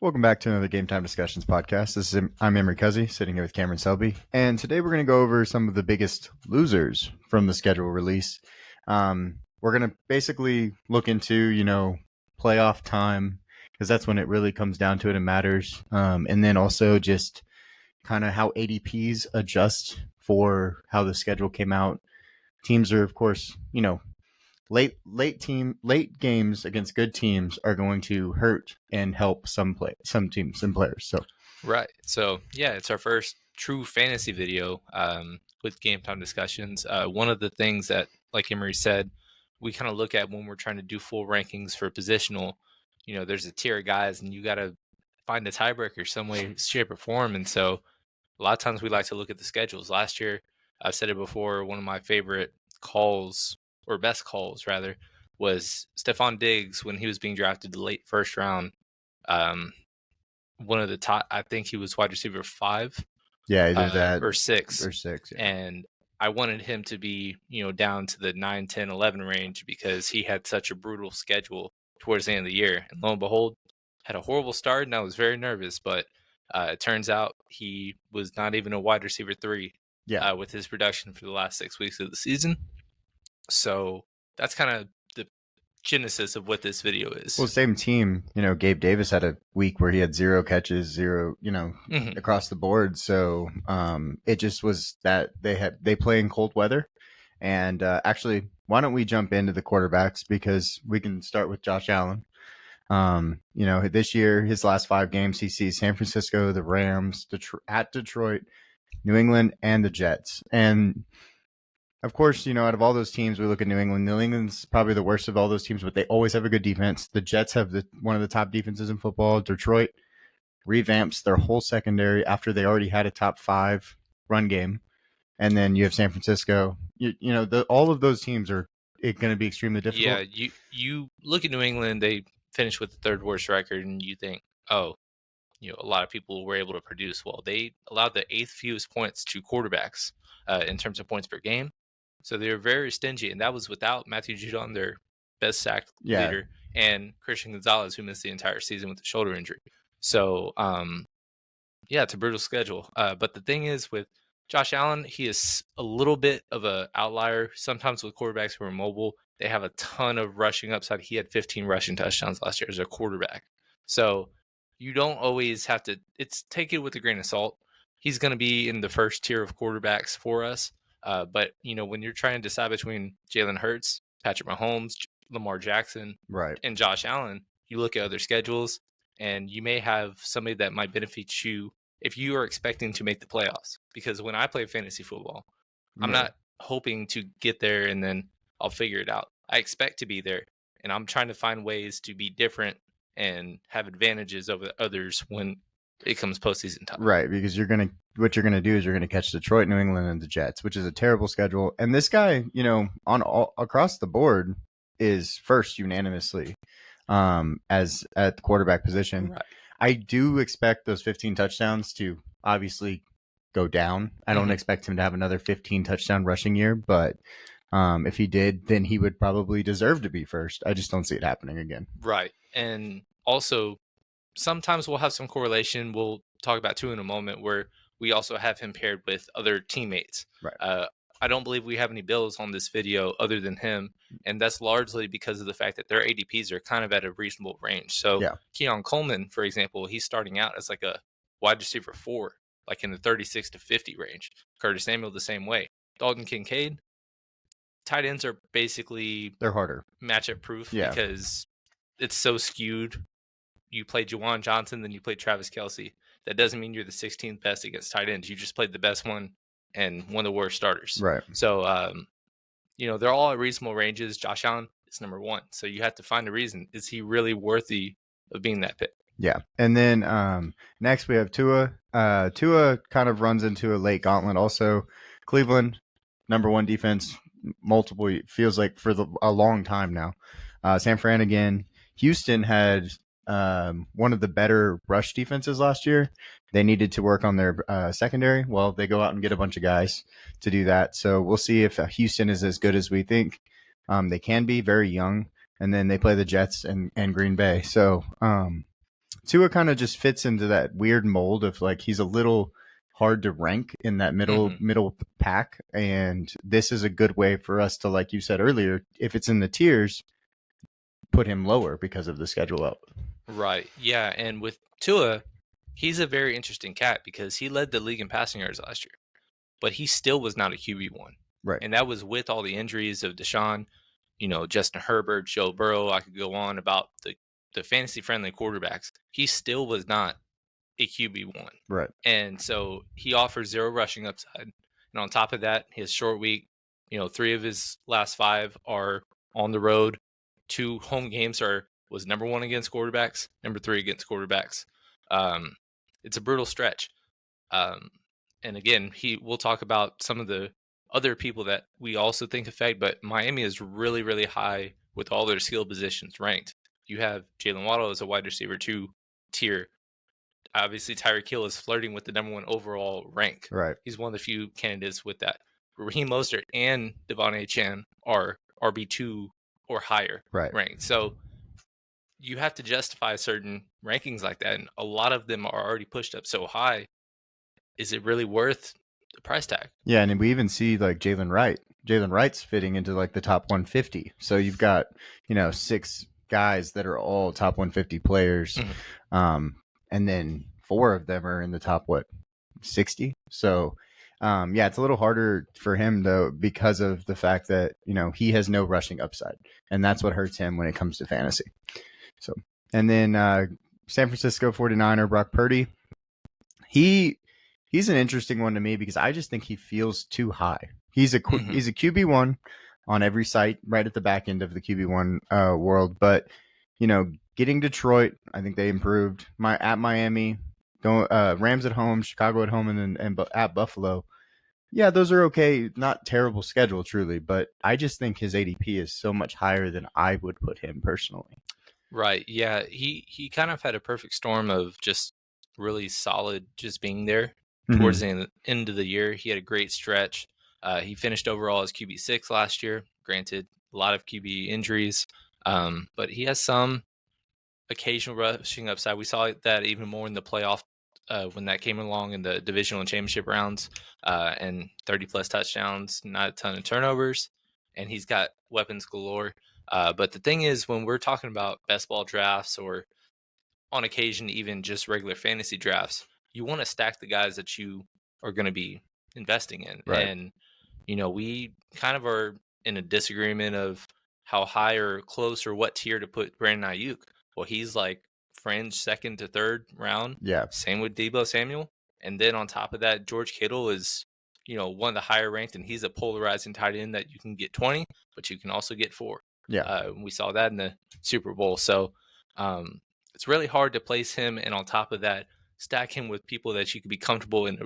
Welcome back to another Game Time Discussions podcast. I'm Emery Cuzzy, sitting here with Cameron Selby, and today we're going to go over some of the biggest losers from the schedule release. We're going to basically look into, playoff time, because that's when it really comes down to it and matters. And then also just kind of how ADPs adjust for how the schedule came out. Teams are, of course, late games against good teams are going to hurt and help some teams and players. Right. So yeah, it's our first true fantasy video with Game Time Discussions. One of the things that, like Emery said, we kind of look at when we're trying to do full rankings for positional. There's a tier of guys, and you got to find a tiebreaker some way, shape, or form. And so a lot of times we like to look at the schedules. Last year, I've said it before, one of my favorite calls, or best calls rather, was Stephon Diggs when he was being drafted the late first round. One of the top, I think he was wide receiver 5. Yeah, either that or 6. Or 6, yeah. And I wanted him to be, down to the 9, 10, 11 range because he had such a brutal schedule towards the end of the year. And lo and behold, had a horrible start, and I was very nervous. But it turns out he was not even a wide receiver 3 with his production for the last 6 weeks of the season. So that's kind of the genesis of what this video is. Well, same team, Gabe Davis had a week where he had 0 catches, 0, across the board. So it just was that they play in cold weather. And actually, why don't we jump into the quarterbacks, because we can start with Josh Allen. This year, his last 5 games, he sees San Francisco, the Rams, at Detroit, New England, and the Jets. And of course, out of all those teams, we look at New England. New England's probably the worst of all those teams, but they always have a good defense. The Jets have one of the top defenses in football. Detroit revamps their whole secondary after they already had a top 5 run game. And then you have San Francisco. All of those teams are going to be extremely difficult. Yeah, you look at New England, they finished with the 3rd worst record, and you think, a lot of people were able to produce well. They allowed the 8th fewest points to quarterbacks in terms of points per game. So they were very stingy, and that was without Matthew Judon, their best sack leader, and Christian Gonzalez, who missed the entire season with a shoulder injury. So, it's a brutal schedule. But the thing is, with Josh Allen, he is a little bit of an outlier. Sometimes with quarterbacks who are mobile, they have a ton of rushing upside. He had 15 rushing touchdowns last year as a quarterback. So you don't always have to take it with a grain of salt. He's going to be in the first tier of quarterbacks for us. But, when you're trying to decide between Jalen Hurts, Patrick Mahomes, Lamar Jackson, right, and Josh Allen, you look at other schedules, and you may have somebody that might benefit you if you are expecting to make the playoffs. Because when I play fantasy football, I'm not hoping to get there and then I'll figure it out. I expect to be there, and I'm trying to find ways to be different and have advantages over others when it comes postseason time. Right, because what you're gonna do is you're gonna catch Detroit, New England, and the Jets, which is a terrible schedule. And this guy, across the board, is first unanimously as at the quarterback position. Right. I do expect those 15 touchdowns to obviously go down. I don't expect him to have another 15 touchdown rushing year, but if he did, then he would probably deserve to be first. I just don't see it happening again. Right. And also, sometimes we'll have some correlation. We'll talk about Tua in a moment, where we also have him paired with other teammates. Right. I don't believe we have any Bills on this video other than him, and that's largely because of the fact that their ADPs are kind of at a reasonable range. So Keon Coleman, for example, he's starting out as like a wide receiver 4, like in the 36 to 50 range. Curtis Samuel the same way. Dalton Kincaid, tight ends are basically they're harder matchup proof because it's so skewed. You play Juwan Johnson, then you play Travis Kelce. That doesn't mean you're the 16th best against tight ends. You just played the best one and one of the worst starters. Right. So, they're all at reasonable ranges. Josh Allen is number 1. So you have to find a reason. Is he really worthy of being that pick? Yeah. And then next we have Tua. Tua kind of runs into a late gauntlet also. Cleveland, number 1 defense, feels like for a long time now. San Fran again. Houston had one of the better rush defenses last year. They needed to work on their secondary. Well, they go out and get a bunch of guys to do that. So we'll see if Houston is as good as we think. They can be very young. And then they play the Jets and Green Bay. So Tua kind of just fits into that weird mold of like he's a little hard to rank in that middle pack, and this is a good way for us to, like you said earlier, if it's in the tiers, put him lower because of the schedule out. Right. Yeah, and with Tua, he's a very interesting cat because he led the league in passing yards last year, but he still was not a QB1. Right. And that was with all the injuries of Deshaun, Justin Herbert, Joe Burrow. I could go on about the fantasy friendly quarterbacks. He still was not a QB1. Right. And so he offers zero rushing upside. And on top of that, his short week, 3 of his last 5 are on the road. 2 home games was number 1 against quarterbacks, number 3 against quarterbacks. It's a brutal stretch. And again, we'll talk about some of the other people that we also think affect, but Miami is really, really high with all their skill positions ranked. You have Jalen Waddle as a wide receiver 2 tier. Obviously, Tyreek Hill is flirting with the number 1 overall rank. Right. He's one of the few candidates with that. Raheem Mostert and Devon Achane are RB2 or higher ranked. So you have to justify certain rankings like that, and a lot of them are already pushed up so high. Is it really worth the price tag? Yeah, and we even see like Jalen Wright. Jalen Wright's fitting into like the top 150. So you've got 6 guys that are all top 150 players, and then 4 of them are in the top 60. So it's a little harder for him though because of the fact that he has no rushing upside, and that's what hurts him when it comes to fantasy. So, and then San Francisco 49er Brock Purdy, he's an interesting one to me because I just think he feels too high. He's a QB1 on every site, right at the back end of the QB1 world. But getting Detroit, I think they improved. At Miami, Rams at home, Chicago at home, and at Buffalo. Yeah, those are okay. Not terrible schedule, truly. But I just think his ADP is so much higher than I would put him personally. Right. Yeah. He kind of had a perfect storm of just really solid, just being there towards the end of the year. He had a great stretch. He finished overall as QB6 last year. Granted, a lot of QB injuries, but he has some occasional rushing upside. We saw that even more in the playoff when that came along in the divisional and championship rounds, and 30-plus touchdowns, not a ton of turnovers, and he's got weapons galore. But the thing is, when we're talking about best ball drafts or on occasion even just regular fantasy drafts, you want to stack the guys that you are going to be investing in. Right. And, we kind of are in a disagreement of how high or close or what tier to put Brandon Ayuk. Well, he's like fringe 2nd to 3rd round. Yeah. Same with Deebo Samuel. And then on top of that, George Kittle is, one of the higher ranked, and he's a polarizing tight end that you can get 20, but you can also get 4. Yeah. We saw that in the Super Bowl. So it's really hard to place him, and on top of that, stack him with people that you could be comfortable in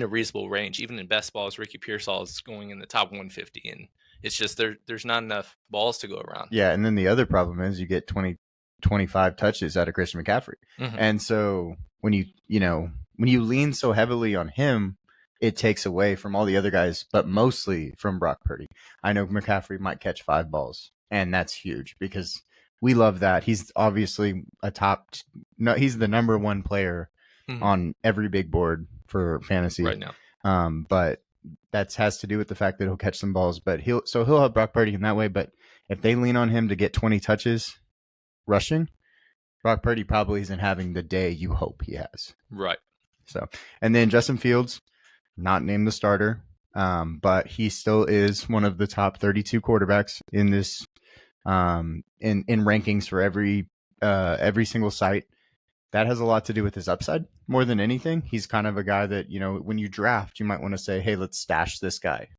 a reasonable range. Even in best balls, Ricky Pearsall is going in the top 150, and it's just there's not enough balls to go around. Yeah, and then the other problem is you get 25 touches out of Christian McCaffrey. And so when you lean so heavily on him, it takes away from all the other guys, but mostly from Brock Purdy. I know McCaffrey might catch 5 balls, and that's huge because we love that. He's obviously he's the number 1 player on every big board for fantasy right now. But that has to do with the fact that he'll catch some balls, but he'll have Brock Purdy in that way. But if they lean on him to get 20 touches rushing, Brock Purdy probably isn't having the day you hope he has. Right. So, and then Justin Fields, not named the starter, but he still is one of the top 32 quarterbacks in this in rankings for every single site. That has a lot to do with his upside more than anything. He's kind of a guy that, when you draft, you might want to say, hey, let's stash this guy.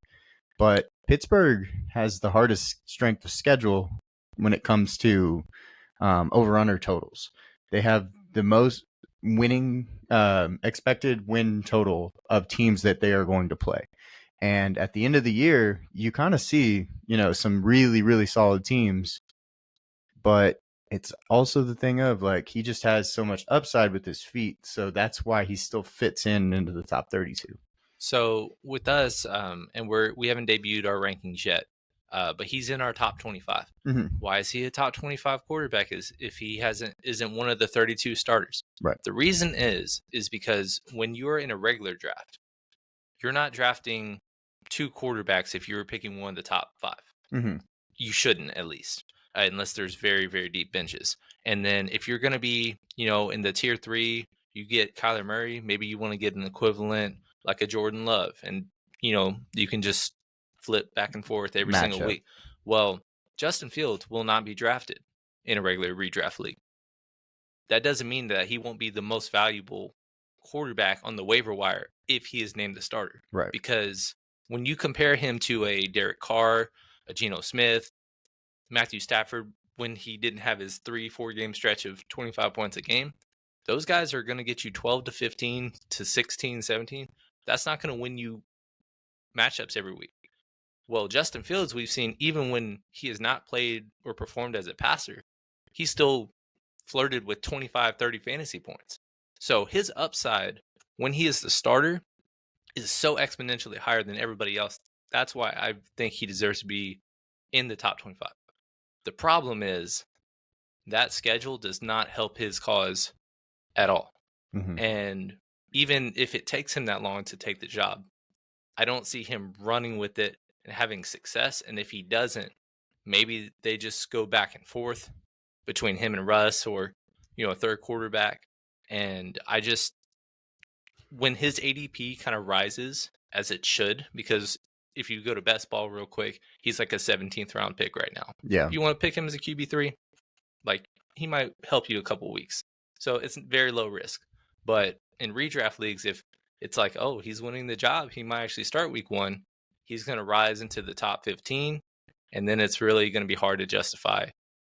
But Pittsburgh has the hardest strength of schedule when it comes to over-under totals. They have the most winning expected win total of teams that they are going to play. And at the end of the year, you kind of see, some really, really solid teams. But it's also the thing of like he just has so much upside with his feet, so that's why he still fits into the top 32. So with us, and we haven't debuted our rankings yet, but he's in our top 25. Mm-hmm. Why is he a top 25 quarterback? Is if he isn't one of the 32 starters? Right. The reason is because when you're in a regular draft, you're not drafting 2 quarterbacks if you're picking one of the top 5. Mm-hmm. You shouldn't, at least, unless there's very, very deep benches. And then if you're going to be, in the tier 3, you get Kyler Murray. Maybe you want to get an equivalent like a Jordan Love, and you can just flip back and forth every single Matchup. week. Well, Justin Fields will not be drafted in a regular redraft league. That doesn't mean that he won't be the most valuable quarterback on the waiver wire if he is named the starter. Right. Because when you compare him to a Derek Carr, a Geno Smith, Matthew Stafford, when he didn't have his 3-4 game stretch of 25 points a game, those guys are going to get you 12 to 15 to 16, 17. That's not going to win you matchups every week. Well, Justin Fields, we've seen even when he has not played or performed as a passer, he still flirted with 25, 30 fantasy points. So his upside when he is the starter is so exponentially higher than everybody else. That's why I think he deserves to be in the top 25. The problem is that schedule does not help his cause at all. Mm-hmm. And even if it takes him that long to take the job, I don't see him running with it and having success. And if he doesn't, maybe they just go back and forth between him and Russ, or a third quarterback. And when his ADP kind of rises, as it should, because if you go to best ball real quick, he's like a 17th round pick right now. Yeah. If you want to pick him as a QB3, like, he might help you a couple weeks. So it's very low risk. But in redraft leagues, if it's like, oh, he's winning the job, he might actually start week 1, he's going to rise into the top 15, and then it's really going to be hard to justify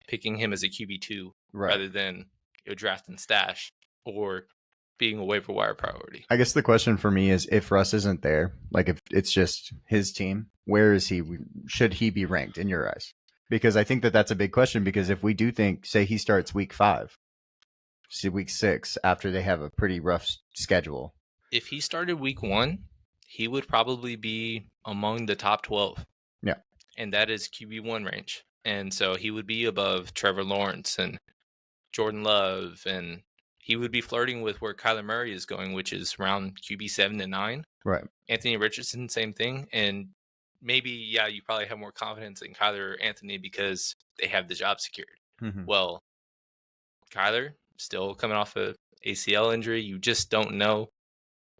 picking him as a QB2 rather than draft and stash or being a waiver wire priority. I guess the question for me is, if Russ isn't there, like if it's just his team, where is he? Should he be ranked in your eyes? Because I think that's a big question, because if we do think, say he starts week 5, see week 6, after they have a pretty rough schedule. If he started week 1, he would probably be among the top 12. Yeah. And that is QB1 range. And so he would be above Trevor Lawrence and Jordan Love, and he would be flirting with where Kyler Murray is going, which is around QB 7 to 9. Right. Anthony Richardson, same thing. And maybe, you probably have more confidence in Kyler or Anthony because they have the job secured. Mm-hmm. Well, Kyler, still coming off a ACL injury. You just don't know.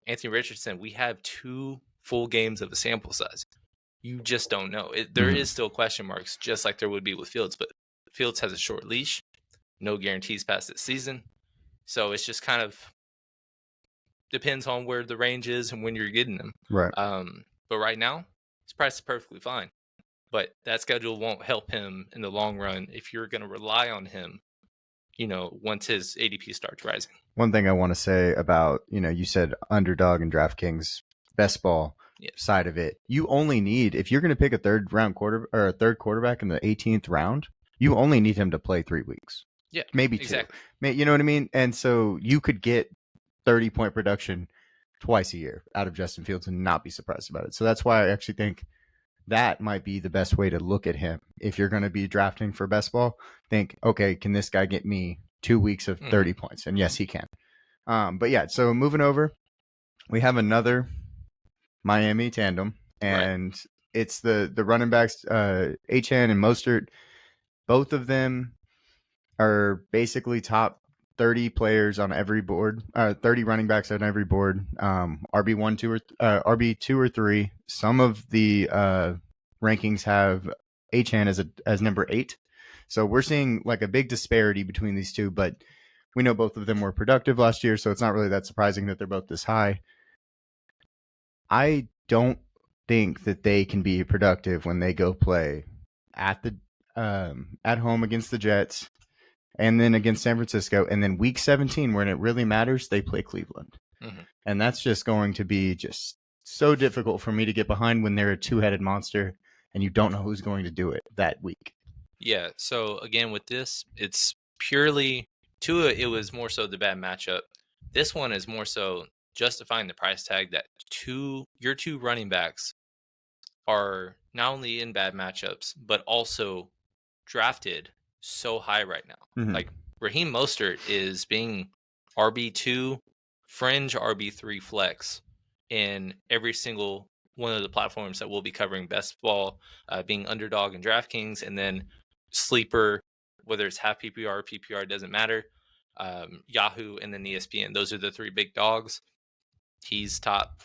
Anthony Richardson, we have 2 full games of a sample size. You just don't know. There is still question marks, just like there would be with Fields, but Fields has a short leash, no guarantees past this season. So it's just kind of depends on where the range is and when you're getting them. Right. But right now, his price is perfectly fine. But that schedule won't help him in the long run if you're going to rely on him, once his ADP starts rising. One thing I want to say about, you said underdog and DraftKings best ball side of it. You only need, if you're going to pick a third quarterback in the 18th round, you only need him to play 3 weeks. Yeah, maybe 2. Exactly. You know what I mean? And so you could get 30-point production twice a year out of Justin Fields and not be surprised about it. So that's why I actually think that might be the best way to look at him. If you're going to be drafting for best ball, think, okay, can this guy get me 2 weeks of 30 points? And yes, he can. But yeah, so moving over, we have another Miami tandem, and it's the running backs, Achane and Mostert. Both of them are basically top 30 players on every board, 30 running backs on every board, RB2 or 3. Some of the rankings have Achane as number 8. So we're seeing like a big disparity between these two, but we know both of them were productive last year, so it's not really that surprising that they're both this high. I don't think that they can be productive when they go play at home against the Jets, and then against San Francisco, and then week 17, when it really matters, they play Cleveland. Mm-hmm. And that's just going to be just so difficult for me to get behind when they're a 2-headed monster and you don't know who's going to do it that week. Yeah, so again, with this, it's purely Tua. It was more so the bad matchup. This one is more so justifying the price tag that your two running backs are not only in bad matchups, but also drafted so high right now. Mm-hmm. Like Raheem Mostert is being RB2, fringe RB3 flex in every single one of the platforms that we'll be covering: best ball, being underdog in DraftKings, and then sleeper, whether it's half PPR or PPR, doesn't matter. Yahoo and then ESPN. Those are the three big dogs. He's top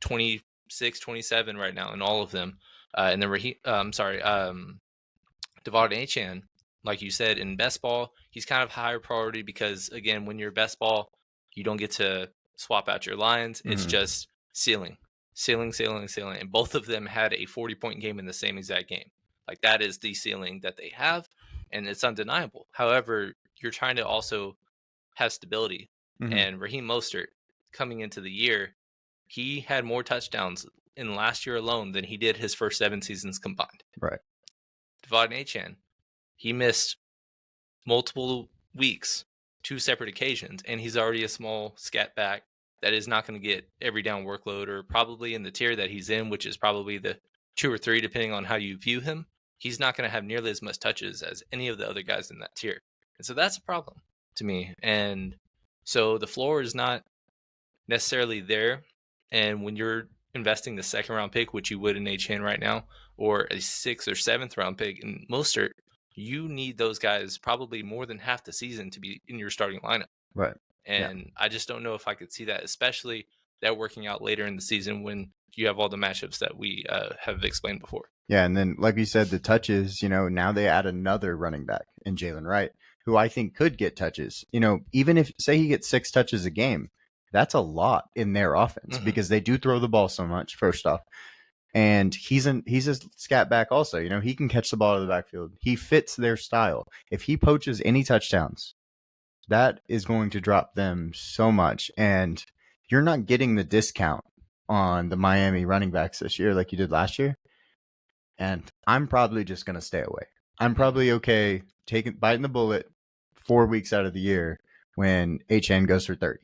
26, 27 right now in all of them. And then Devon Achan, like you said, in best ball, he's kind of higher priority because, again, when you're best ball, you don't get to swap out your lines. Mm-hmm. It's just ceiling. And both of them had a 40-point game in the same exact game. Like, that is the ceiling that they have, and it's undeniable. However, you're trying to also have stability. Mm-hmm. And Raheem Mostert, coming into the year, he had more touchdowns in last year alone than he did his first 7 seasons combined. Right. Devon Achan, he missed multiple weeks, 2 separate occasions, and he's already a small scat back that is not going to get every down workload, or probably in the tier that he's in, which is probably the 2 or 3, depending on how you view him. He's not going to have nearly as much touches as any of the other guys in that tier. And so that's a problem to me. And so the floor is not necessarily there. And when you're investing the 2nd round pick, which you would in Achan right now, or a 6th or 7th round pick in Mostert, you need those guys probably more than half the season to be in your starting lineup. Right. And I just don't know if I could see that, especially that working out later in the season when you have all the matchups that we have explained before. Yeah, and then like you said, the touches, now they add another running back in Jalen Wright, who I think could get touches. Even if, say, he gets 6 touches a game, that's a lot in their offense because they do throw the ball so much, first off. And he's a scat back also. He can catch the ball out of the backfield. He fits their style. If he poaches any touchdowns, that is going to drop them so much. And you're not getting the discount on the Miami running backs this year like you did last year. And I'm probably just going to stay away. I'm probably okay biting the bullet 4 weeks out of the year when HN goes for 30.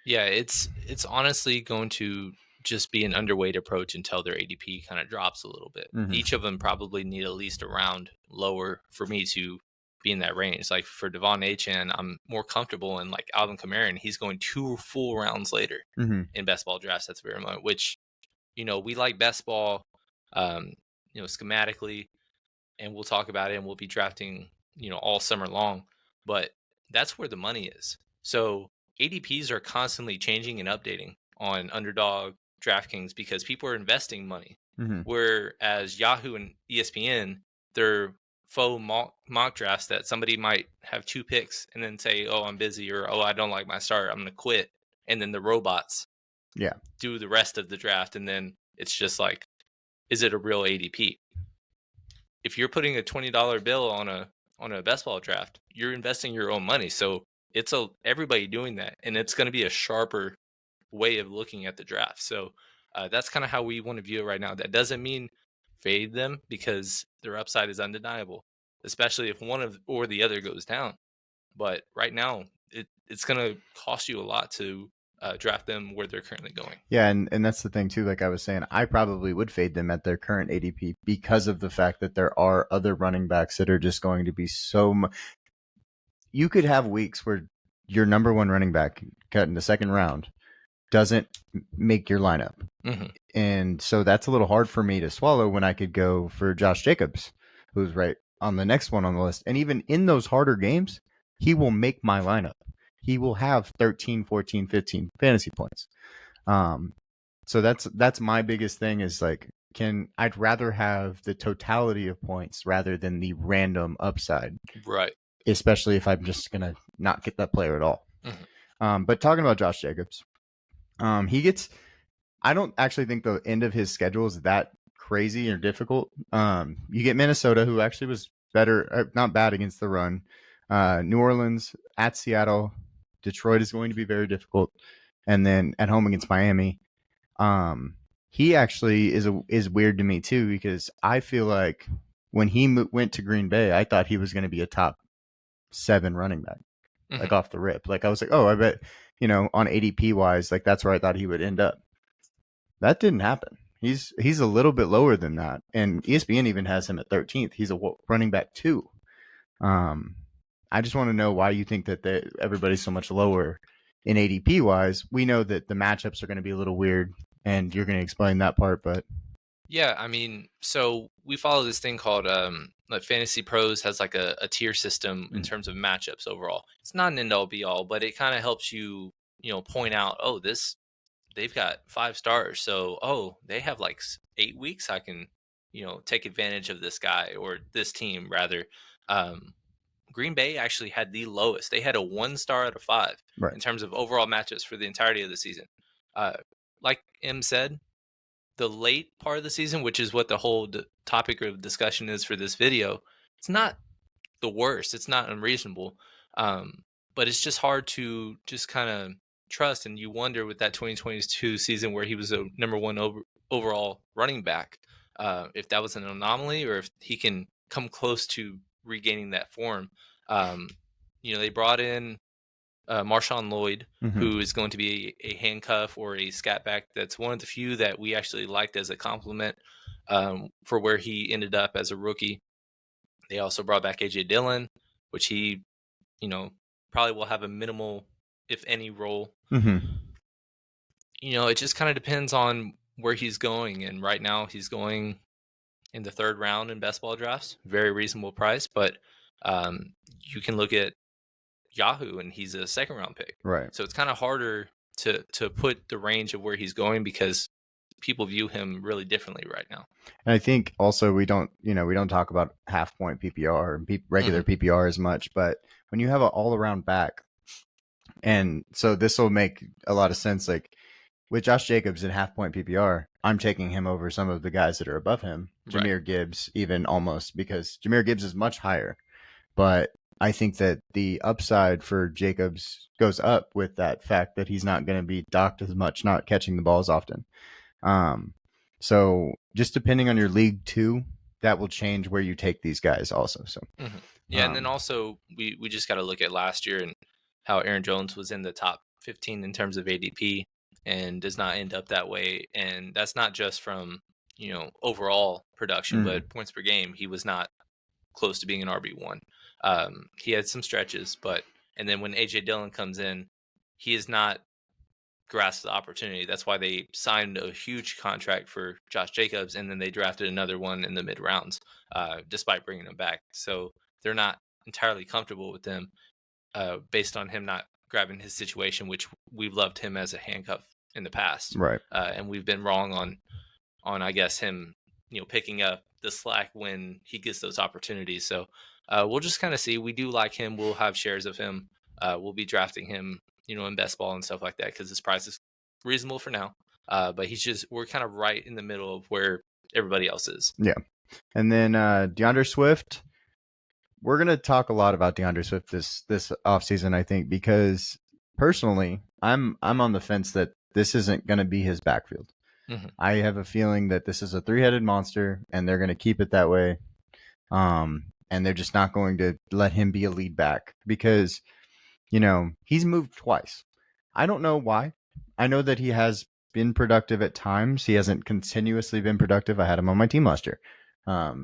Yeah, it's honestly going to just be an underweight approach until their ADP kind of drops a little bit. Each of them probably need at least a round lower for me to be in that range. Like for Devon Achan, I'm more comfortable in like Alvin Kamara, and he's going 2 full rounds later in best ball drafts at the very moment, which, we like best ball, schematically, and we'll talk about it, and we'll be drafting, all summer long, but that's where the money is. So ADPs are constantly changing and updating on Underdog, DraftKings, because people are investing money. Whereas Yahoo and ESPN, they're faux mock drafts that somebody might have 2 picks and then say, oh, I'm busy, or, oh, I don't like my start, I'm going to quit. And then the robots do the rest of the draft. And then it's just like, is it a real ADP? If you're putting a $20 bill on a best ball draft, you're investing your own money. So it's everybody doing that, and it's going to be a sharper way of looking at the draft. So that's kind of how we want to view it right now. That doesn't mean fade them, because their upside is undeniable, especially if one or the other goes down. But right now, it's going to cost you a lot to draft them where they're currently going. Yeah, and that's the thing too. Like I was saying, I probably would fade them at their current ADP because of the fact that there are other running backs that are just going to be so much. You could have weeks where your number 1 running back cut in the 2nd round doesn't make your lineup. And so that's a little hard for me to swallow when I could go for Josh Jacobs, who's right on the next one on the list. And even in those harder games, he will make my lineup. He will have 13, 14, 15 fantasy points. So that's my biggest thing is like, I'd rather have the totality of points rather than the random upside. Right. Especially if I'm just going to not get that player at all. But talking about Josh Jacobs, I don't actually think the end of his schedule is that crazy or difficult. You get Minnesota, who actually was better, not bad against the run. New Orleans, at Seattle. Detroit is going to be very difficult. And then at home against Miami. He actually is weird to me too, because I feel like when he went to Green Bay, I thought he was going to be a top 7 running back, like off the rip. Like I was like, oh, I bet, on ADP wise, like that's where I thought he would end up. That didn't happen. He's a little bit lower than that, and ESPN even has him at 13th. He's a running back 2. Um, I just want to know why you think that everybody's so much lower in ADP wise. We know that the matchups are going to be a little weird, and you're going to explain that part, but yeah, I mean, so we follow this thing called like Fantasy Pros has like a tier system in terms of matchups overall. It's not an end all be all, but it kind of helps you, point out, oh, they've got 5 stars, so they have like 8 weeks I can, take advantage of this guy or this team rather. Um, Green Bay actually had the lowest. They had a 1 star out of 5 right. in terms of overall matchups for the entirety of the season. Uh, like M said, the late part of the season, which is what the whole topic of discussion is for this video, it's not the worst. It's not unreasonable, um, but it's just hard to just kind of trust. And you wonder with that 2022 season where he was a number one overall running back, if that was an anomaly or if he can come close to regaining that form. Um, they brought in Marshawn Lloyd, who is going to be a handcuff or a scat back. That's one of the few that we actually liked as a compliment for where he ended up as a rookie. They also brought back AJ Dillon, which he, probably will have a minimal, if any, role. It just kind of depends on where he's going. And right now he's going in the 3rd round in best ball drafts. Very reasonable price, but you can look at Yahoo and he's a 2nd round pick. Right. So it's kind of harder to put the range of where he's going because people view him really differently right now. And I think also we don't talk about half point PPR and regular PPR as much, but when you have an all around back, and so this will make a lot of sense. Like with Josh Jacobs in half point PPR, I'm taking him over some of the guys that are above him, Jahmyr Gibbs, even almost, because Jahmyr Gibbs is much higher. But I think that the upside for Jacobs goes up with that fact that he's not going to be docked as much, not catching the balls often. So just depending on your league too, that will change where you take these guys also. So yeah, and then also we just got to look at last year and how Aaron Jones was in the top 15 in terms of ADP and does not end up that way. And that's not just from overall production, but points per game. He was not close to being an RB1. He had some stretches, and then when AJ Dillon comes in, he is not grasped the opportunity. That's why they signed a huge contract for Josh Jacobs, and then they drafted another one in the mid rounds, despite bringing him back. So they're not entirely comfortable with him based on him not grabbing his situation, which we've loved him as a handcuff in the past, right? And we've been wrong on I guess him, picking up the slack when he gets those opportunities. So we'll just kind of see. We do like him. We'll have shares of him. We'll be drafting him, in best ball and stuff like that because his price is reasonable for now. But we're kind of right in the middle of where everybody else is. Yeah. And then DeAndre Swift, we're going to talk a lot about DeAndre Swift this offseason, I think, because personally, I'm on the fence that this isn't going to be his backfield. I have a feeling that this is a 3-headed monster, and they're going to keep it that way. And they're just not going to let him be a lead back because, he's moved twice. I don't know why. I know that he has been productive at times. He hasn't continuously been productive. I had him on my team last year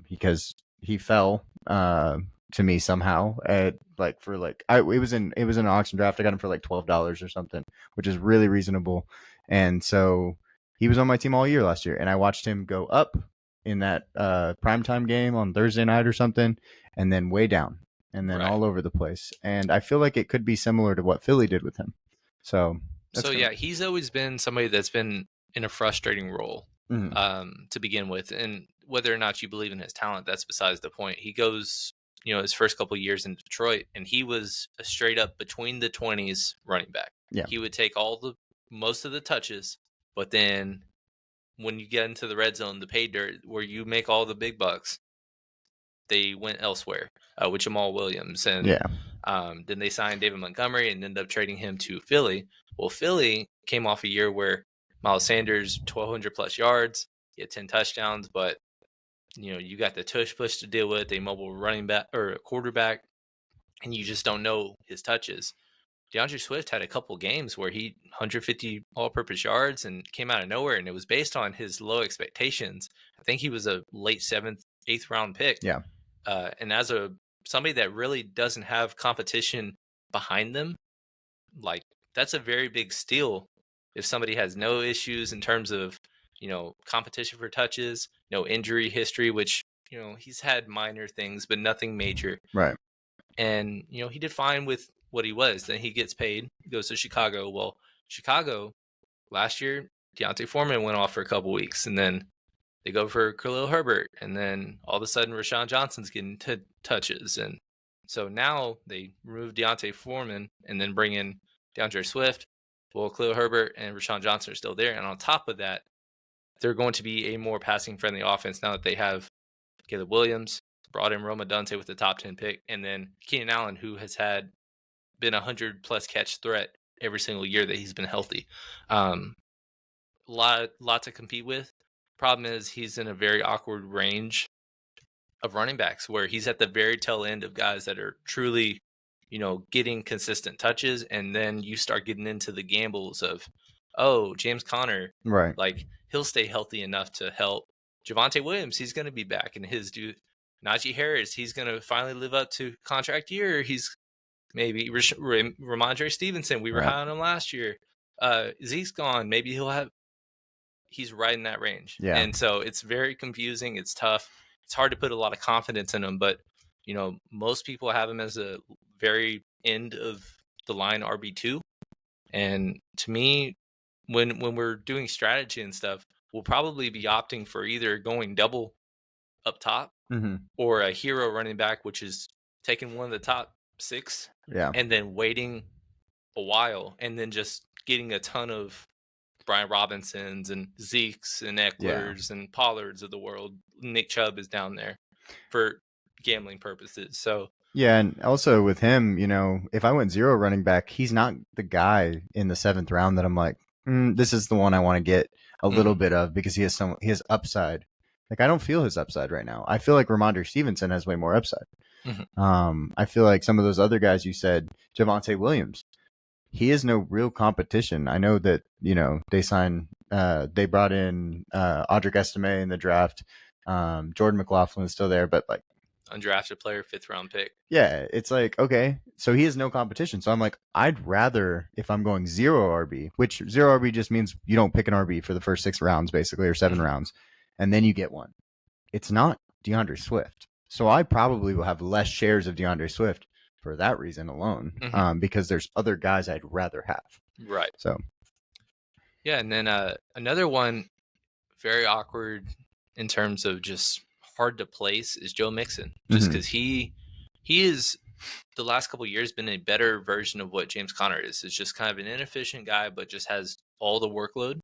because he fell to me somehow at it was in an auction draft. I got him for like $12 or something, which is really reasonable. And so he was on my team all year last year, and I watched him go up in that primetime game on Thursday night or something, and then way down, and then all over the place. And I feel like it could be similar to what Philly did with him. So yeah, he's always been somebody that's been in a frustrating role to begin with, and whether or not you believe in his talent, that's besides the point. He goes, his first couple of years in Detroit, and he was a straight up between the 20s running back. Yeah, he would take most of the touches, but then when you get into the red zone, the pay dirt where you make all the big bucks, they went elsewhere with Jamal Williams. And then they signed David Montgomery and ended up trading him to Philly. Well, Philly came off a year where Miles Sanders, 1,200 plus yards, he had 10 touchdowns, but you got the tush push to deal with, a mobile running back or a quarterback, and you just don't know his touches. DeAndre Swift had a couple games where he 150 all-purpose yards and came out of nowhere, and it was based on his low expectations. I think he was a late seventh, eighth round pick, Yeah. and as a somebody that really doesn't have competition behind them, like that's a very big steal. If somebody has no issues in terms of competition for touches, no injury history, which he's had minor things, but nothing major, Right. and he did fine with what he was. Then he gets paid, he goes to Chicago. Well, Chicago last year, Deontay Foreman went off for a couple weeks, and then they go for Khalil Herbert, and then all of a sudden Rashawn Johnson's getting touches, and so now they remove Deontay Foreman and then bring in DeAndre Swift. Well, Khalil Herbert and Rashawn Johnson are still there, and on top of that, they're going to be a more passing friendly offense now that they have Caleb Williams, brought in Roma Dante with the top 10 pick, and then Keenan Allen, who has been 100+ catch threat every single year that he's been healthy. Um, lot to compete with. Problem is he's in a very awkward range of running backs where he's at the very tail end of guys that are truly, getting consistent touches, and then you start getting into the gambles of, oh, James Conner, Right. like he'll stay healthy enough to help. Javonte Williams, he's going to be back, and his dude Najee Harris, he's going to finally live up to contract year. He's maybe Ramondre Stevenson. We were Right. high on him last year. Zeke's gone. Maybe he's right in that range. Yeah. And so it's very confusing. It's tough. It's hard to put a lot of confidence in him, but most people have him as a very end of the line RB2. And to me, when we're doing strategy and stuff, we'll probably be opting for either going double up top Mm-hmm. or a hero running back, which is taking one of the top 6 Yeah. and then waiting a while and then just getting a ton of Brian Robinsons and Zeke's and Ecklers and Pollards of the world. Nick Chubb is down there for gambling purposes. So Yeah, and also with him, if I went zero running back, he's not the guy in the 7th round that I'm like, this is the one I want to get a little bit of because he has upside. Like I don't feel his upside right now. I feel like Ramondre Stevenson has way more upside. I feel like some of those other guys you said, Javonte Williams, he is no real competition. I know that they brought in Audric Estime in the draft. Jordan McLaughlin is still there, but like undrafted player, 5th round pick. Yeah, it's like, okay, so he has no competition. So I'm like, I'd rather, if I'm going zero RB, which zero RB just means you don't pick an RB for the first 6 rounds, basically, or 7 rounds, and then you get one. It's not DeAndre Swift. So I probably will have less shares of DeAndre Swift for that reason alone, because there's other guys I'd rather have. Right. So. Yeah, and then another one, very awkward in terms of just hard to place, is Joe Mixon, just because he is the last couple of years been a better version of what James Conner is. It's just kind of an inefficient guy, but just has all the workload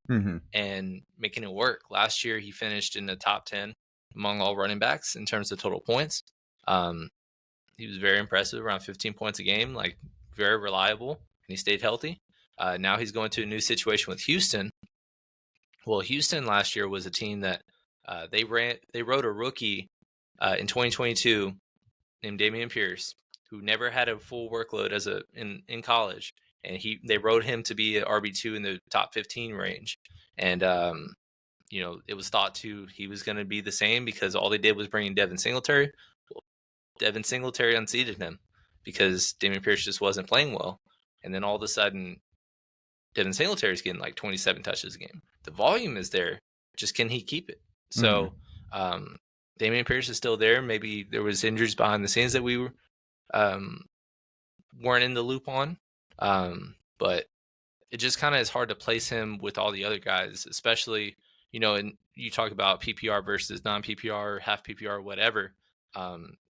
and making it work. Last year, he finished in the top 10 among all running backs in terms of total points. He was very impressive, around 15 points a game, like very reliable, and he stayed healthy. Now he's going to a new situation with Houston. Well, Houston last year was a team that they wrote a rookie in 2022 named Dameon Pierce, who never had a full workload in college, and they wrote him to be an RB2 in the top 15 range, and it was thought he was going to be the same because all they did was bring in Devin Singletary. Well, Devin Singletary unseated him because Dameon Pierce just wasn't playing well, and then all of a sudden, Devin Singletary is getting like 27 touches a game. The volume is there, just can he keep it? So Dameon Pierce is still there. Maybe there was injuries behind the scenes that we weren't in the loop on, but it just kind of is hard to place him with all the other guys, especially and you talk about PPR versus non-PPR, half PPR, whatever.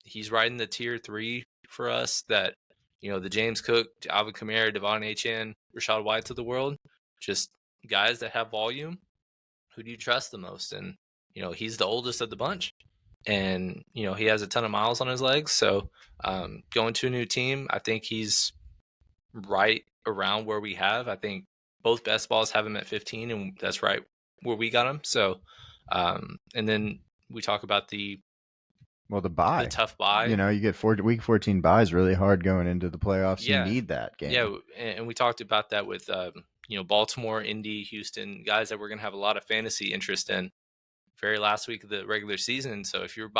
He's right in the tier 3 for us that the James Cook, Alvin Kamara, Devon Achane, Rachaad Whites of the world, just guys that have volume. Who do you trust the most? And he's the oldest of the bunch, and he has a ton of miles on his legs. So going to a new team, I think he's right around where we have. I think both best balls have him at 15, and that's right where we got him. So and then we talk about the Well, the the bye. tough bye. You get week 14 bye is really hard going into the playoffs. You Yeah, need that game. yeah, and we talked about that with Baltimore, Indy, Houston, guys that we're gonna have a lot of fantasy interest in very last week of the regular season. So if you're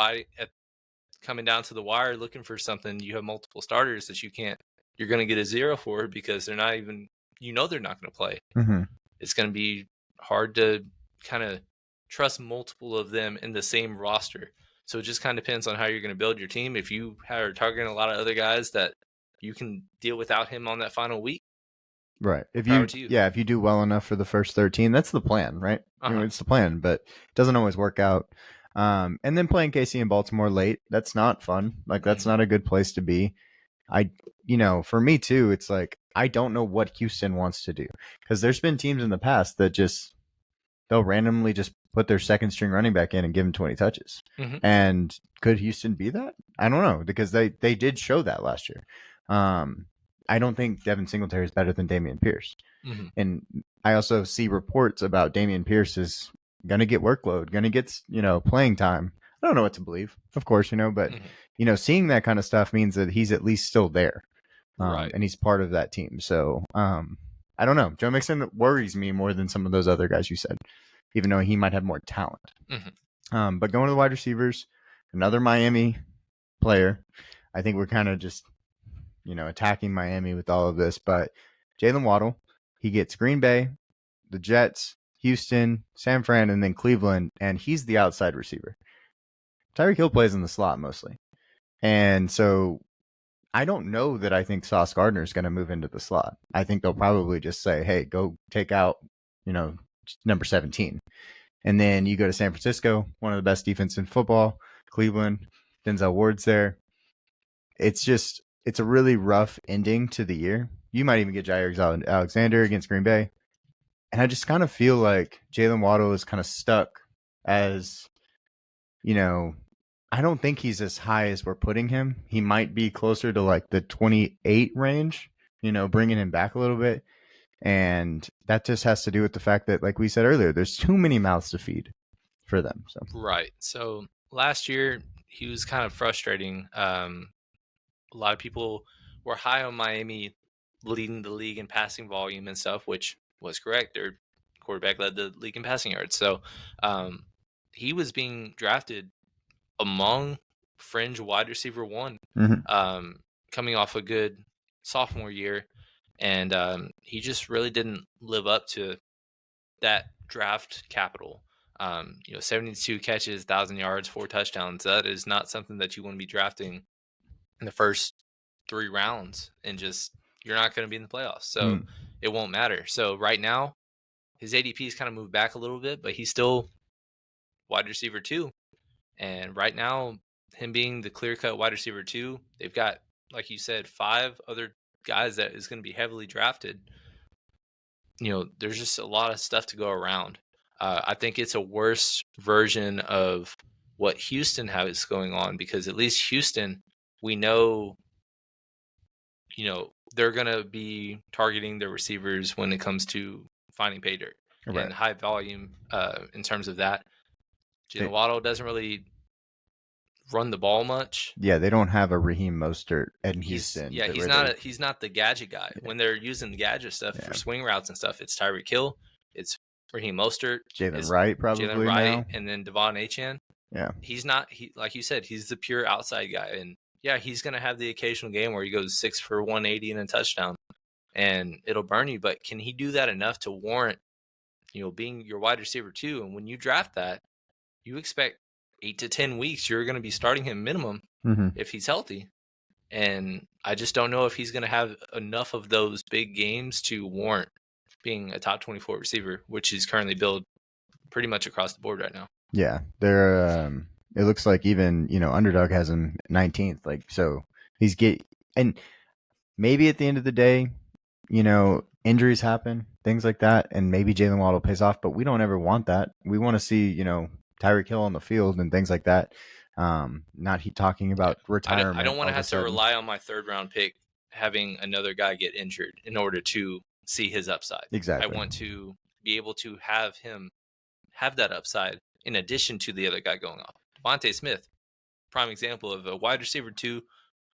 coming down to the wire looking for something, you have multiple starters that you're going to get a zero for because they're not even, they're not going to play. Mm-hmm. It's going to be hard to kind of trust multiple of them in the same roster. So it just kind of depends on how you're going to build your team. If you are targeting a lot of other guys that you can deal without him on that final week, right? If you. if you do well enough for the first 13, that's the plan, right? It's the plan, but it doesn't always work out. And then playing KC and Baltimore late, that's not fun. Like that's not a good place to be. For me too, it's like I don't know what Houston wants to do because there's been teams in the past that they'll randomly just put their second string running back in and give him 20 touches. Mm-hmm. And could Houston be that? I don't know because they did show that last year. I don't think Devin Singletary is better than Dameon Pierce. Mm-hmm. And I also see reports about Dameon Pierce is going to get workload, going to get, playing time. I don't know what to believe, of course, but, seeing that kind of stuff means that he's at least still there. Right. And he's part of that team. So I don't know. Joe Mixon worries me more than some of those other guys you said, even though he might have more talent. Mm-hmm. But going to the wide receivers, another Miami player. I think we're kind of just, attacking Miami with all of this. But Jalen Waddle, he gets Green Bay, the Jets, Houston, San Fran, and then Cleveland, and he's the outside receiver. Tyreek Hill plays in the slot mostly. And so I don't know that I think Sauce Gardner is going to move into the slot. I think they'll probably just say, hey, go take out, number 17. And then you go to San Francisco, one of the best defense in football, Cleveland, Denzel Ward's there. It's a really rough ending to the year. You might even get Jair Alexander against Green Bay. And I just kind of feel like Jalen Waddle is kind of stuck as, I don't think he's as high as we're putting him. He might be closer to like the 28 range, bringing him back a little bit. And that just has to do with the fact that, like we said earlier, there's too many mouths to feed for them. So right. So last year he was kind of frustrating. A lot of people were high on Miami leading the league in passing volume and stuff, which was correct. Their quarterback led the league in passing yards. So he was being drafted among fringe wide receiver one, coming off a good sophomore year. And he just really didn't live up to that draft capital. 72 catches, 1,000 yards, 4 touchdowns. That is not something that you want to be drafting in the first 3 rounds, and you're not going to be in the playoffs. So it won't matter. So right now, his ADP has kind of moved back a little bit, but he's still wide receiver 2. And right now, him being the clear-cut wide receiver 2, they've got, like you said, 5 other guys that is going to be heavily drafted. There's just a lot of stuff to go around. I think it's a worse version of what Houston has going on, because at least Houston, we know, they're going to be targeting their receivers when it comes to finding pay dirt and high volume in terms of that. Jalen Waddle doesn't really run the ball much. Yeah, they don't have a Raheem Mostert in Houston. Yeah, he's not the gadget guy. Yeah. When they're using the gadget stuff for swing routes and stuff, it's Tyreek Hill, it's Raheem Mostert, Jalen Wright probably now, and then Devon Achane. Yeah, he's not. Like you said, he's the pure outside guy, and yeah, he's gonna have the occasional game where he goes 6 for 180 and a touchdown, and it'll burn you. But can he do that enough to warrant, being your wide receiver 2? And when you draft that, you expect 8 to 10 weeks you're going to be starting him minimum if he's healthy. And I just don't know if he's going to have enough of those big games to warrant being a top 24 receiver, which is currently billed pretty much across the board right now. Yeah, they're it looks like even, Underdog has him 19th. Like, so and maybe at the end of the day, injuries happen, things like that, and maybe Jalen Waddle pays off, but we don't ever want that. We want to see, Tyreek Hill on the field and things like that. Not talking about retirement. I don't want to have to rely on my 3rd round pick having another guy get injured in order to see his upside. Exactly. I want to be able to have him have that upside in addition to the other guy going off. Devontae Smith, prime example of a wide receiver 2,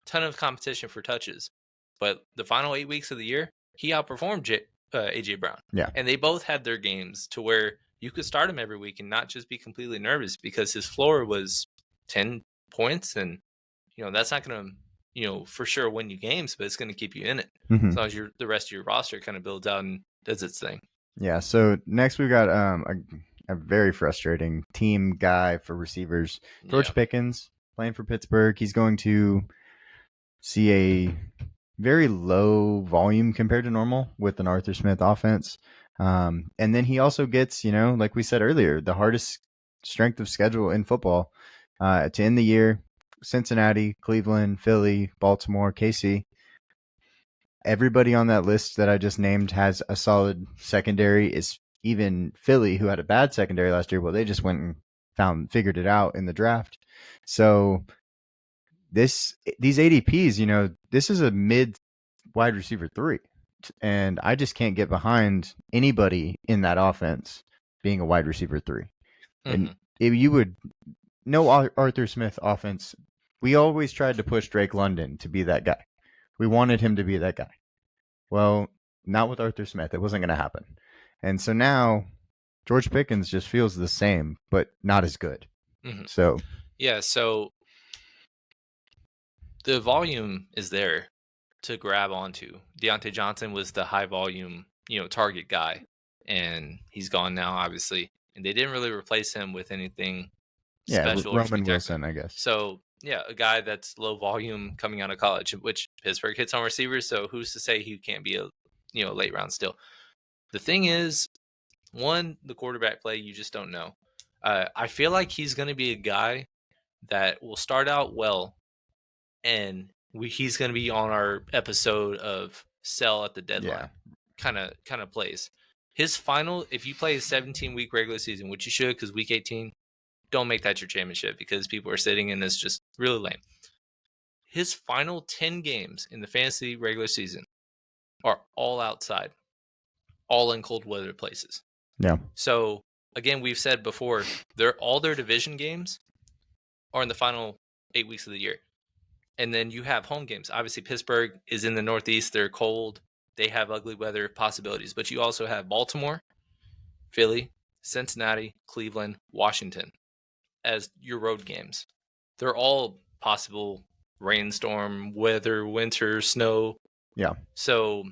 ton of competition for touches. But the final 8 weeks of the year, he outperformed AJ Brown. Yeah. And they both had their games to where you could start him every week and not just be completely nervous because his floor was 10 points. And, that's not going to, for sure win you games, but it's going to keep you in it Mm-hmm. as long as the rest of your roster kind of builds out and does its thing. Yeah. So next we got a very frustrating team guy for receivers, George Pickens, playing for Pittsburgh. He's going to see a very low volume compared to normal with an Arthur Smith offense. And then he also gets, like we said earlier, the hardest strength of schedule in football to end the year. Cincinnati, Cleveland, Philly, Baltimore, KC. Everybody on that list that I just named has a solid secondary. Is even Philly, who had a bad secondary last year. Well, they just went and figured it out in the draft. So these ADPs, this is a mid wide receiver 3, and I just can't get behind anybody in that offense being a wide receiver 3. Mm-hmm. And if you would no Arthur Smith offense, we always tried to push Drake London to be that guy. We wanted him to be that guy. Well, not with Arthur Smith. It wasn't going to happen. And so now George Pickens just feels the same, but not as good. Mm-hmm. So the volume is there to grab onto. Deontay Johnson was the high volume, target guy, and he's gone now, obviously. And they didn't really replace him with anything special. Roman Wilson, I guess. So, a guy that's low volume coming out of college, which Pittsburgh hits on receivers. So who's to say he can't be a late round still? The thing is, the quarterback play, you just don't know. I feel like he's going to be a guy that will start out well, and he's going to be on our episode of sell at the deadline kind of plays. His final, if you play a 17-week regular season, which you should because week 18, don't make that your championship because people are sitting in this just really lame. His final 10 games in the fantasy regular season are all outside, all in cold weather places. Yeah. So, again, we've said before, all their division games are in the final 8 weeks of the year. And then you have home games. Obviously, Pittsburgh is in the Northeast. They're cold. They have ugly weather possibilities. But you also have Baltimore, Philly, Cincinnati, Cleveland, Washington as your road games. They're all possible rainstorm, weather, winter, snow. Yeah. So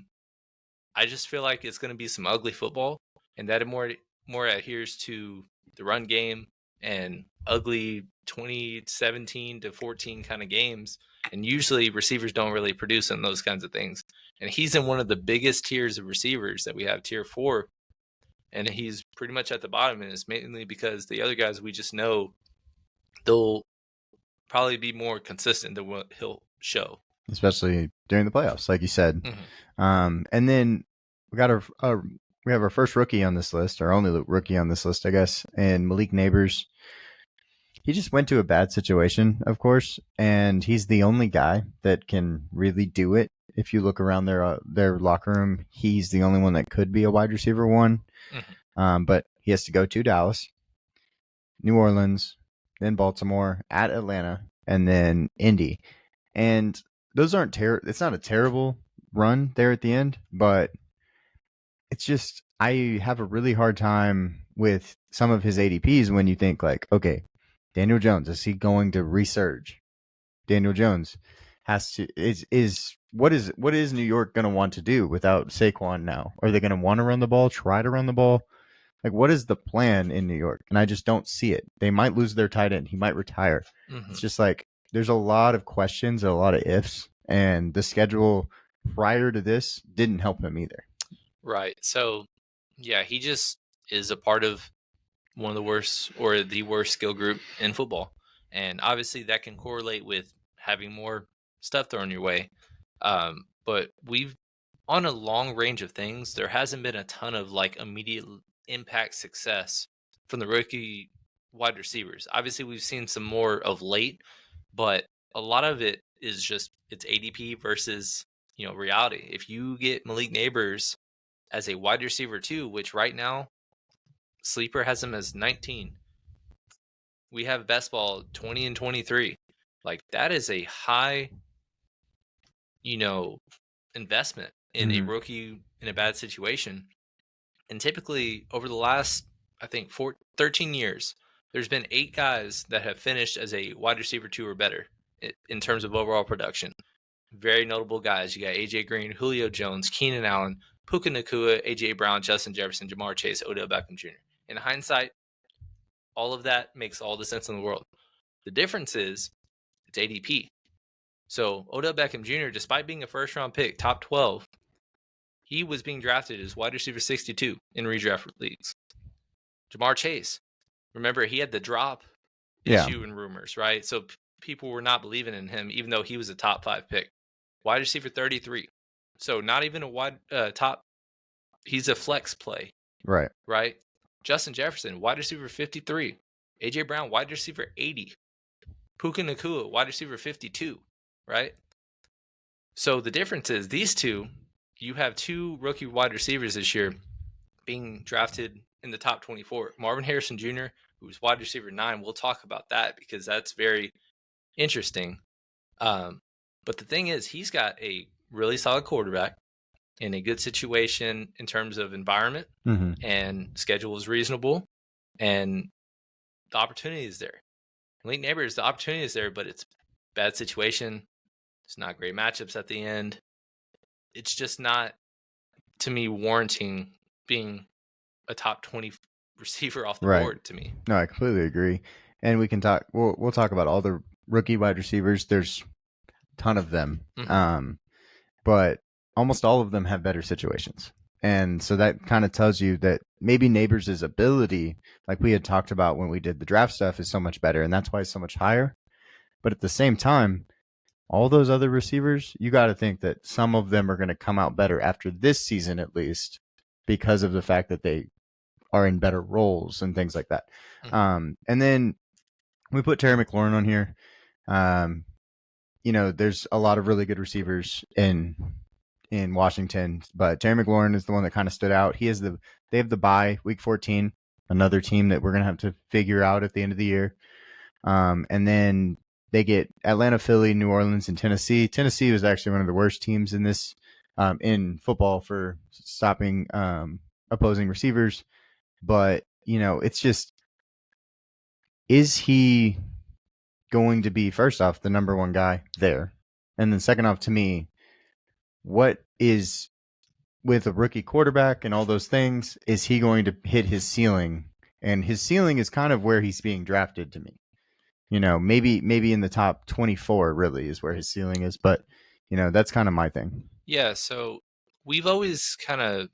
I just feel like it's going to be some ugly football, and that more adheres to the run game and ugly 2017 to 14 kind of games. And usually receivers don't really produce in those kinds of things. And he's in one of the biggest tiers of receivers that we have, tier 4. And he's pretty much at the bottom, and it's mainly because the other guys we just know they'll probably be more consistent than what he'll show, especially during the playoffs, like you said. Mm-hmm. And then we got we have our first rookie on this list, our only rookie on this list, I guess, and Malik Nabers. He just went to a bad situation, of course, and he's the only guy that can really do it. If you look around their locker room, he's the only one that could be a wide receiver 1. Mm-hmm. But he has to go to Dallas, New Orleans, then Baltimore, at Atlanta, and then Indy. And those aren't it's not a terrible run there at the end, but it's just I have a really hard time with some of his ADPs when you think like, okay, Daniel Jones, is he going to resurge? Daniel Jones has to what is New York going to want to do without Saquon now? Are they going to want to run the ball, try to run the ball? Like, what is the plan in New York? And I just don't see it. They might lose their tight end. He might retire. Mm-hmm. It's just like there's a lot of questions, a lot of ifs, and the schedule prior to this didn't help him either. Right. So, he just is a part of one of the worst or the worst skill group in football. And obviously that can correlate with having more stuff thrown your way. But we've, on a long range of things, there hasn't been a ton of like immediate impact success from the rookie wide receivers. Obviously we've seen some more of late, but a lot of it is just it's ADP versus reality. If you get Malik Nabers as a wide receiver 2, which right now Sleeper has him as 19, we have best ball 20 and 23. Like that is a high, you know, investment in a Mhm. rookie in a bad situation. And typically over the last, I think, 13 years, there's been 8 guys that have finished as a wide receiver 2 or better in terms of overall production. Very notable guys. You got AJ Green, Julio Jones, Keenan Allen, Puka Nakua, AJ Brown, Justin Jefferson, Jamar Chase, Odell Beckham Jr. In hindsight, all of that makes all the sense in the world. The difference is it's ADP. So Odell Beckham Jr., despite being a first round pick, top 12, he was being drafted as wide receiver 62 in redraft leagues. Jamar Chase, remember, he had the drop Yeah. issue and rumors, right? So people were not believing in him, even though he was a top 5 pick. Wide receiver 33. So not even a wide top. He's a flex play, Right. right? Justin Jefferson, wide receiver 53. AJ Brown, wide receiver 80. Puka Nakua, wide receiver 52, right? So the difference is these two, you have 2 rookie wide receivers this year being drafted in the top 24. Marvin Harrison Jr., who's wide receiver 9. We'll talk about that because that's very interesting. But the thing is, he's got a really solid quarterback in a good situation in terms of environment, Mhm. and schedule is reasonable, and the opportunity is there. Elite Neighbors, the opportunity is there, but it's bad situation. It's not great matchups at the end. It's just not, to me, warranting being a top 20 receiver off the Right. board to me. No, I completely agree. And we can talk. We'll talk about all the rookie wide receivers. There's a ton of them, but almost all of them have better situations. And so that kind of tells you that maybe Neighbors' ability, like we had talked about when we did the draft stuff, is so much better, and that's why it's so much higher. But at the same time, all those other receivers, you got to think that some of them are going to come out better after this season, at least, because of the fact that they are in better roles and things like that. And then we put Terry McLaurin on here. There's a lot of really good receivers in Washington, but Terry McLaurin is the one that kind of stood out. They have the bye week 14, another team that we're gonna have to figure out at the end of the year. And then they get Atlanta, Philly, New Orleans, and Tennessee. Tennessee was actually one of the worst teams in this in football for stopping opposing receivers. But it's just, is he going to be, first off, the number one guy there? And then second off, to me, what is, with a rookie quarterback and all those things, is he going to hit his ceiling? And his ceiling is kind of where he's being drafted to me. Maybe in the top 24 really is where his ceiling is, but that's kind of my thing. Yeah, so we've always kind of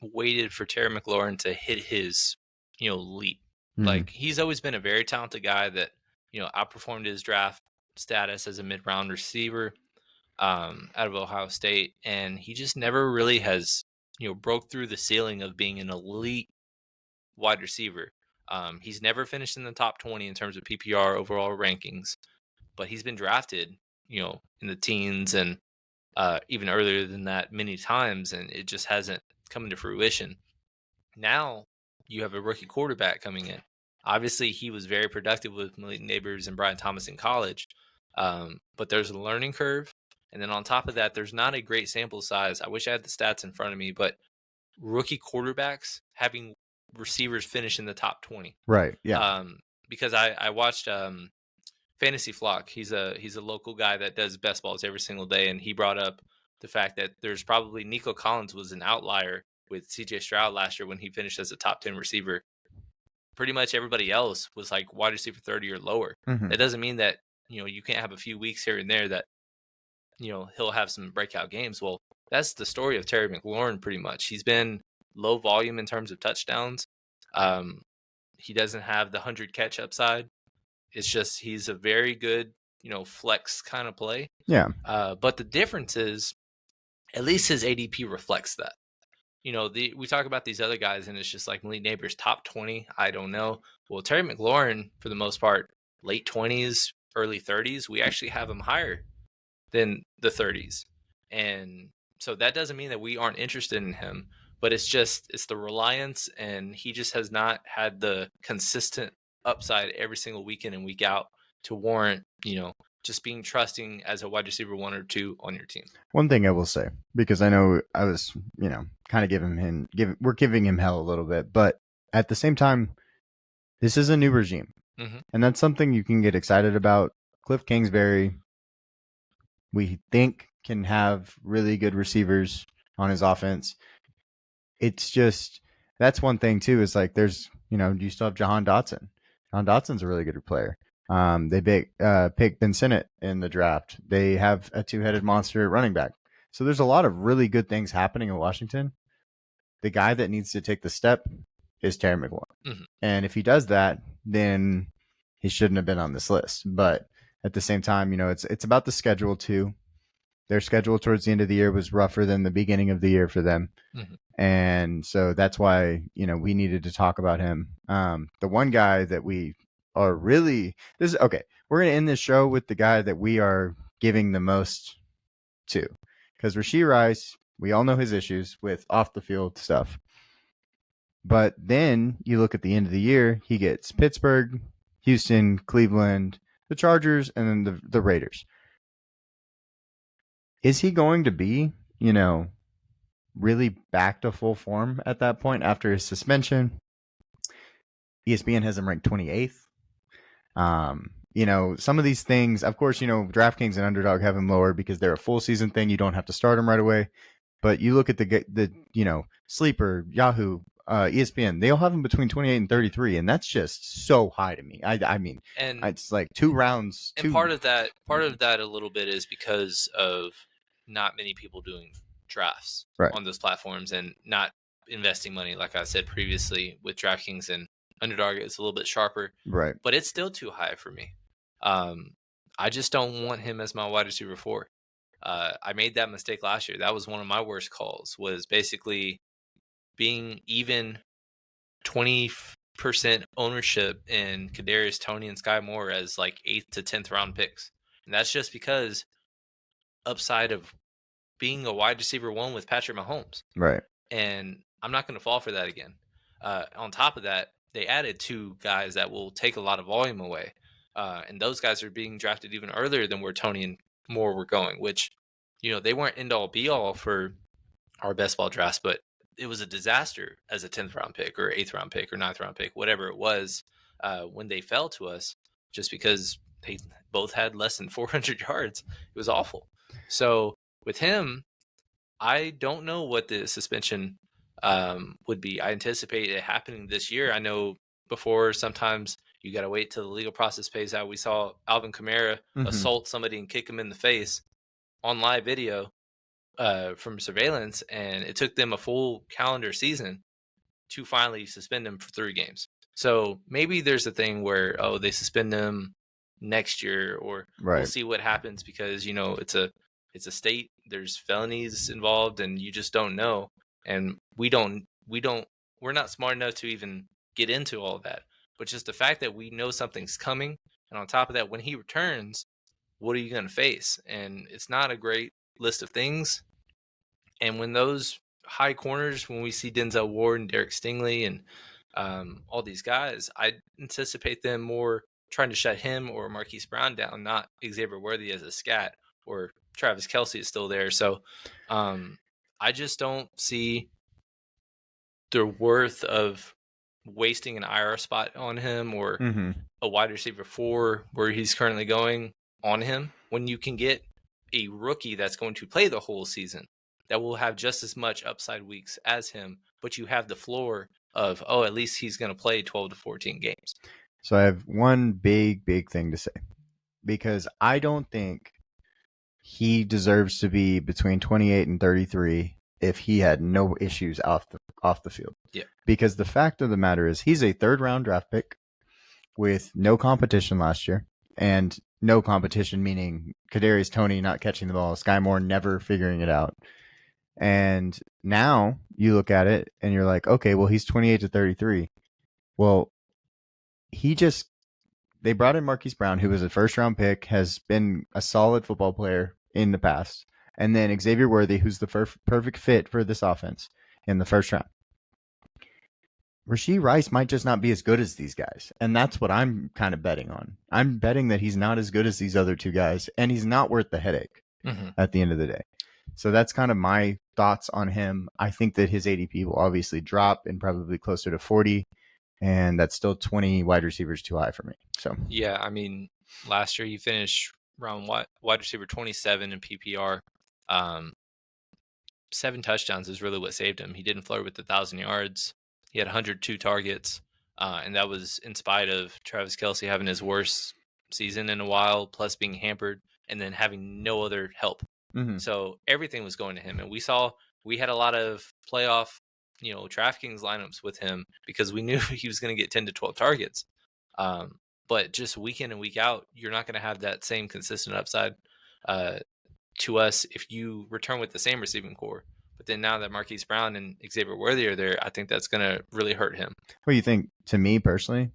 waited for Terry McLaurin to hit his, leap. Mm-hmm. Like he's always been a very talented guy that, outperformed his draft status as a mid-round receiver out of Ohio State, and he just never really has, broke through the ceiling of being an elite wide receiver. He's never finished in the top 20 in terms of PPR overall rankings, but he's been drafted, in the teens and even earlier than that many times, and it just hasn't come into fruition. Now you have a rookie quarterback coming in. Obviously, he was very productive with Malik Neighbors and Brian Thomas in college, but there's a learning curve. And then on top of that, there's not a great sample size. I wish I had the stats in front of me, but rookie quarterbacks having receivers finish in the top 20. Right. Yeah. Because I watched Fantasy Flock. He's a local guy that does best balls every single day, and he brought up the fact that there's probably Nico Collins was an outlier with CJ Stroud last year when he finished as a top 10 receiver. Pretty much everybody else was like wide receiver 30 or lower. Mm-hmm. That doesn't mean that, you can't have a few weeks here and there that, he'll have some breakout games. Well, that's the story of Terry McLaurin pretty much. He's been low volume in terms of touchdowns. He doesn't have the 100 catch upside. It's just he's a very good, flex kind of play. Yeah. But the difference is, at least his ADP reflects that. We talk about these other guys, and it's just like Malik Neighbors top 20. I don't know. Well, Terry McLaurin, for the most part, late 20s, early 30s. We actually have him higher than the 30s, and so that doesn't mean that we aren't interested in him. But it's the reliance, and he just has not had the consistent upside every single week in and week out to warrant, just being trusting as a wide receiver 1 or 2 on your team. One thing I will say, because I know I was, kind of we're giving him hell a little bit, but at the same time, this is a new regime. Mm-hmm. And that's something you can get excited about. Cliff Kingsbury, we think, can have really good receivers on his offense. It's just, that's one thing too, is like there's, you still have Jahan Dotson. Jahan Dotson's a really good player. They picked Ben Sinnott in the draft. They have a two-headed monster at running back. So there's a lot of really good things happening in Washington. The guy that needs to take the step is Terry McLaurin. Mm-hmm. And if he does that, then he shouldn't have been on this list. But at the same time, it's about the schedule too. Their schedule towards the end of the year was rougher than the beginning of the year for them. Mm-hmm. And so that's why, we needed to talk about him. The one guy that we are really, okay, we're going to end this show with the guy that we are giving the most to. Because Rashee Rice, we all know his issues with off the field stuff. But then you look at the end of the year, he gets Pittsburgh, Houston, Cleveland, the Chargers, and then the Raiders. Is he going to be, really back to full form at that point after his suspension? ESPN has him ranked 28th. Some of these things, of course, DraftKings and Underdog have him lower because they're a full season thing. You don't have to start him right away. But you look at the Sleeper, Yahoo, ESPN, they all have him between 28 and 33, and that's just so high to me. I mean, and it's like 2 rounds. And part of that a little bit is because of not many people doing drafts on those platforms and not investing money, like I said previously, with DraftKings and Underdog. It's a little bit sharper, right? But it's still too high for me. I just don't want him as my wide receiver 4. I made that mistake last year. That was one of my worst calls, was basically being even 20% ownership in Kadarius Toney and Sky Moore as like 8th to 10th round picks. And that's just because upside of being a wide receiver 1 with Patrick Mahomes. Right. And I'm not going to fall for that again. On top of that, they added 2 guys that will take a lot of volume away. And those guys are being drafted even earlier than where Toney and Moore were going, which, they weren't end all be all for our best ball drafts, but it was a disaster as a 10th round pick or 8th round pick or 9th round pick, whatever it was, when they fell to us, just because they both had less than 400 yards. It was awful. So with him, I don't know what the suspension would be. I anticipate it happening this year. I know before, sometimes you got to wait till the legal process pays out. We saw Alvin Kamara assault somebody and kick him in the face on live video from surveillance, and it took them a full calendar season to finally suspend him for 3 games. So maybe there's a thing where, they suspend them next year, or we'll see what happens, because it's a state, there's felonies involved, and you just don't know. And we're not smart enough to even get into all of that. But just the fact that we know something's coming, and on top of that, when he returns, what are you going to face? And it's not a great list of things. And when those high corners, when we see Denzel Ward and Derek Stingley and all these guys, I anticipate them more trying to shut him or Marquise Brown down, not Xavier Worthy as a scat, or Travis Kelce is still there. So I just don't see the worth of wasting an IR spot on him, or a wide receiver 4 where he's currently going on him, when you can get a rookie that's going to play the whole season, that will have just as much upside weeks as him, but you have the floor of, at least he's going to play 12 to 14 games. So I have one big thing to say, because I don't think he deserves to be between 28 and 33 if he had no issues off the field. Yeah. Because the fact of the matter is, he's a 3rd round draft pick with no competition last year, and no competition meaning Kadarius Toney not catching the ball, Sky Moore never figuring it out. And now you look at it and you're like, okay, well, he's 28 to 33. Well, they brought in Marquise Brown, who was a 1st round pick, has been a solid football player in the past. And then Xavier Worthy, who's the perfect fit for this offense, in the 1st round. Rashee Rice might just not be as good as these guys. And that's what I'm kind of betting on. I'm betting that he's not as good as these other two guys, and he's not worth the headache at the end of the day. So that's kind of my thoughts on him. I think that his ADP will obviously drop and probably closer to 40, and that's still 20 wide receivers too high for me. So yeah, I mean, last year he finished around wide receiver 27 in PPR. 7 touchdowns is really what saved him. He didn't flirt with 1,000 yards. He had 102 targets, and that was in spite of Travis Kelce having his worst season in a while, plus being hampered, and then having no other help. So everything was going to him, and we had a lot of playoff, DraftKings lineups with him because we knew he was going to get 10 to 12 targets. But just week in and week out, you're not going to have that same consistent upside to us if you return with the same receiving core. But then now that Marquise Brown and Xavier Worthy are there, I think that's going to really hurt him. What do you think? To me personally,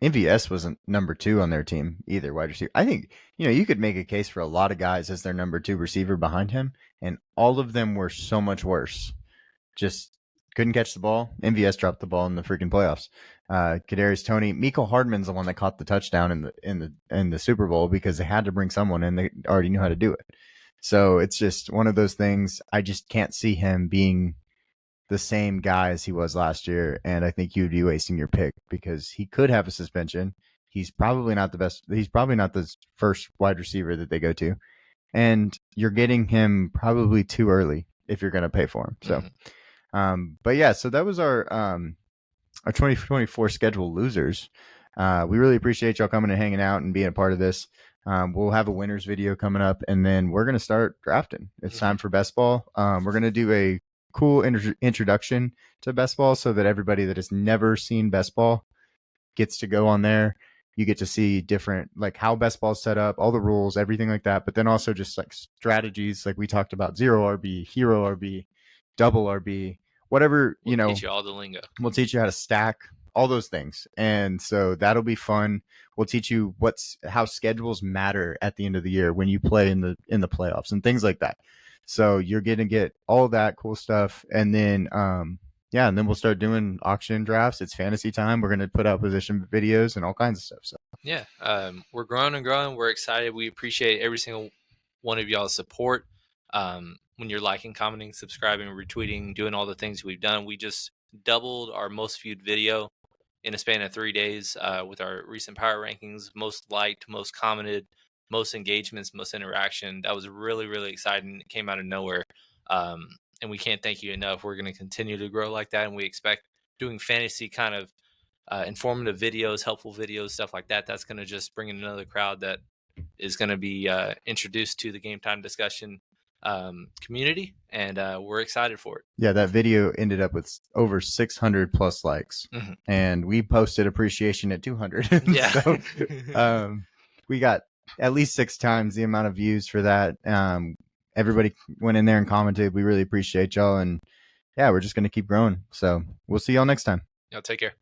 MVS wasn't number 2 on their team either, wide receiver. I think, you could make a case for a lot of guys as their number 2 receiver behind him, and all of them were so much worse. Just couldn't catch the ball. MVS dropped the ball in the freaking playoffs. Kadarius Toney, Mecole Hardman's the one that caught the touchdown in the Super Bowl because they had to bring someone and they already knew how to do it. So it's just one of those things. I just can't see him being the same guy as he was last year, and I think you'd be wasting your pick because he could have a suspension. He's probably not the best. He's probably not the first wide receiver that they go to, and you're getting him probably too early if you're going to pay for him. So, but yeah, so that was our 2024 schedule losers. We really appreciate y'all coming and hanging out and being a part of this. We'll have a winners video coming up, and then we're going to start drafting. It's time for best ball. We're going to do a cool introduction to best ball so that everybody that has never seen best ball gets to go on there. You get to see different, like how best ball is set up, all the rules, everything like that. But then also just like strategies, like we talked about, 0 RB, hero RB, double RB, whatever, We'll teach you all the lingo. We'll teach you how to stack, all those things. And so that'll be fun. We'll teach you how schedules matter at the end of the year when you play in the playoffs and things like that. So you're going to get all that cool stuff. And then, and then we'll start doing auction drafts. It's fantasy time. We're going to put out position videos and all kinds of stuff. So yeah, we're growing and growing. We're excited. We appreciate every single one of y'all's support. When you're liking, commenting, subscribing, retweeting, doing all the things we've done, we just doubled our most viewed video in a span of 3 days with our recent power rankings, most liked, most commented, most engagements, most interaction. That was really, really exciting. It came out of nowhere. And we can't thank you enough. We're going to continue to grow like that. And we expect doing fantasy kind of informative videos, helpful videos, stuff like that. That's going to just bring in another crowd that is going to be introduced to the Game Time Discussion community. And we're excited for it. Yeah, that video ended up with over 600 plus likes. And we posted appreciation at 200. Yeah. So we got at least 6 times the amount of views for that. Everybody went in there and commented. We really appreciate y'all. And yeah, we're just going to keep growing. So we'll see y'all next time. Y'all take care.